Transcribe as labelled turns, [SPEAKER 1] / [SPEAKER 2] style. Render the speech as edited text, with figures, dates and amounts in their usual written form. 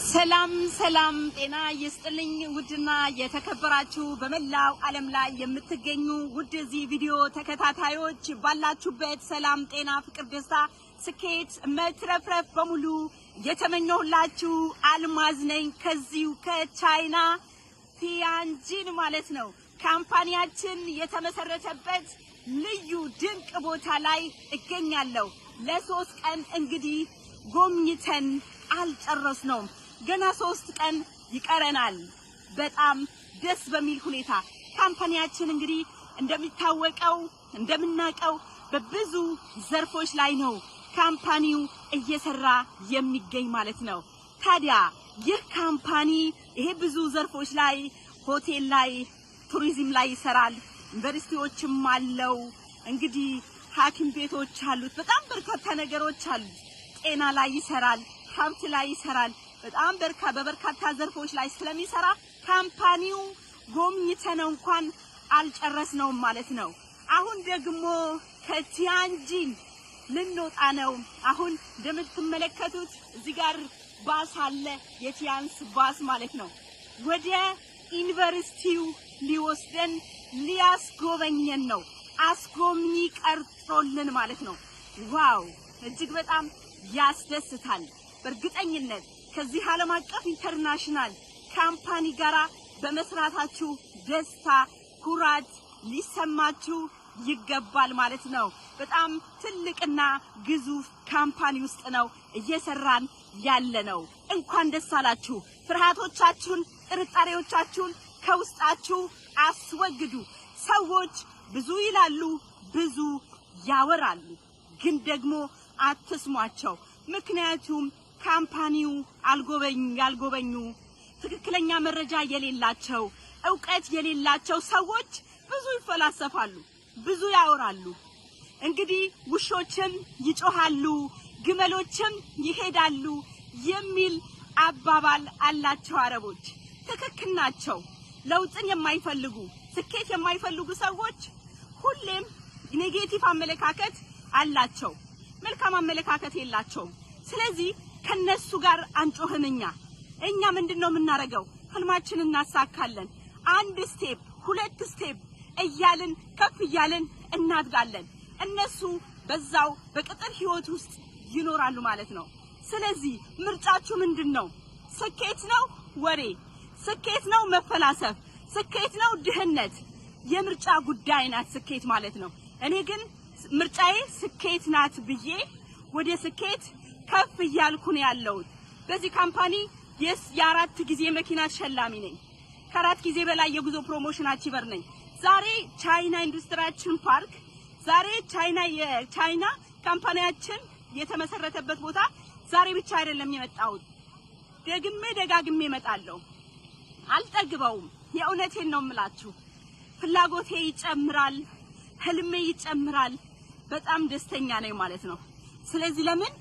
[SPEAKER 1] ሰላም ሰላም ጤና ይስጥልኝ ውድና የተከበራችሁ በመላው ዓለም ላይ የምትገኙ ውድ እዚህ ቪዲዮ ተከታታዮች ባላችሁበት ሰላም ጤና ፍቅር ደስታ ስኬት መትረፍረፍ በሙሉ የተመኘሁላችሁ አልማዝ ነኝ ከዚሁ ከቻይና ቲያንጂን ማለት ነው። ካምፓኒያችን የተመሰረተበት ልዩ ድንቅ ቦታ ላይ እገኛለሁ። ለሶስት ቀን እንግዲህ ጎብኝተን አልጨረስነውም። ገና 3 ቀን ይቀረናል። በጣም ደስ በሚል ሁኔታ ካምፓኒያችን እንግዲህ እንደምናውቀው በብዙ ዘርፎች ላይ ነው ካምፓኒው እየሰራ የሚገኝ ማለት ነው። ታዲያ ይህ ካምፓኒ ብዙ ዘርፎች ላይ ሆቴል ላይ ቱሪዝም ላይ ይሰራል። ዩኒቨርሲቲዎችም አለው። እንግዲህ ሐኪም ቤቶች አሉት። በጣም በርካታ ነገሮች አሉት። ጤና ላይ ይሰራል። ሀብት ላይ ይሰራል። በጣም በበርካታ ዘርፎች ላይ ስለሚሰራ ካምፓኒው ጎብኝተነው እንኳን አልጨረስነውም ማለት ነው። አሁን ደግሞ ከቲያንጂን ልንወጣ ነው። አሁን እንደምትመለከቱት እዚህ ጋር ባስ አለ። የቲያንስ ባስ ማለት ነው። ወደ ዩኒቨርሲቲው ሊወስደን ሊያስጎበኘን ነው። አስጎብኚ ቀርጾልን ማለት ነው። ዋው እጅግ በጣም ያስደስታል። በእርግጠኝነት ከዚህ ዓለም አቀፍ ኢንተርናሽናል ካምፓኒ ጋራ በመስራታችሁ ደስታ፣ ኩራት ሊሰማችሁ ይገባል ማለት ነው። በጣም ትልቅና ግዙፍ ካምፓኒ ውስጥ ነው እየሰራን ያለነው። እንኳን ደስ አላችሁ። ፍርሃቶቻችሁን፣ ጥርጣሬዎቻችሁን ከውስጣችሁ አስወግዱ። ሰዎች ብዙ ይላሉ፣ ብዙ ያወራሉ፣ ግን ደግሞ አትስሟቸው። ምክንያቱም ካምፓኒው ያልጎበኙ ትክክለኛ መረጃ የሌላቸው ዕውቀት የሌላቸው ሰዎች ብዙ ይፈላሰፋሉ፣ ብዙ ያወራሉ። እንግዲህ ውሾችም ይጮሃሉ፣ ግመሎችም ይሄዳሉ የሚል አባባል አላቸው አረቦች። ትክክል ናቸው። ለውጥን የማይፈልጉ ስኬት የማይፈልጉ ሰዎች ሁሌም ኔጌቲቭ አመለካከት አላቸው። መልካም አመለካከት የላቸውም። ስለዚህ ከነሱ ጋር አንጮህም። እኛ ምንድነው የምናረገው? ህልማችንን እናሳካለን። 1 ስቴፕ 2 ስቴፕ እያልን ከፍ እያልን እናድጋለን። እነሱ በዛው በቅጥር ህይወት ውስጥ ይኖራሉ ማለት ነው። ስለዚህ ምርጫችሁ ምንድነው? ስኬት ነው ወሬ? ስኬት ነው መፈላሰፍ? ስኬት ነው ድህነት? የምርጫ ጉዳይ ናት ስኬት ማለት ነው። እኔ ግን ምርጫዬ ስኬት ናት ብዬ ወደ ስኬት ከፍ እያልኩ ነው ያለሁት። በዚህ ካምፓኒ የ4 ጊዜ መኪና ተሸላሚ ነኝ። ከ4 ጊዜ በላይ የጉዞ ፕሮሞሽን አቺቨር ነኝ። ዛሬ ቻይና ኢንዱስትሪያችን ፓርክ የቻይና ካምፓኒያችን የተመሰረተበት ቦታ ዛሬ ብቻ አይደለም የመጣሁት። ደጋግሜ እመጣለሁ። አልጠግበውም። የእውነቴን ነው የምላችሁ። ፍላጎቴ ይጨምራል፣ ህልሜ ይጨምራል። በጣም ደስተኛ ነኝ ማለት ነው። ስለዚህ ለምን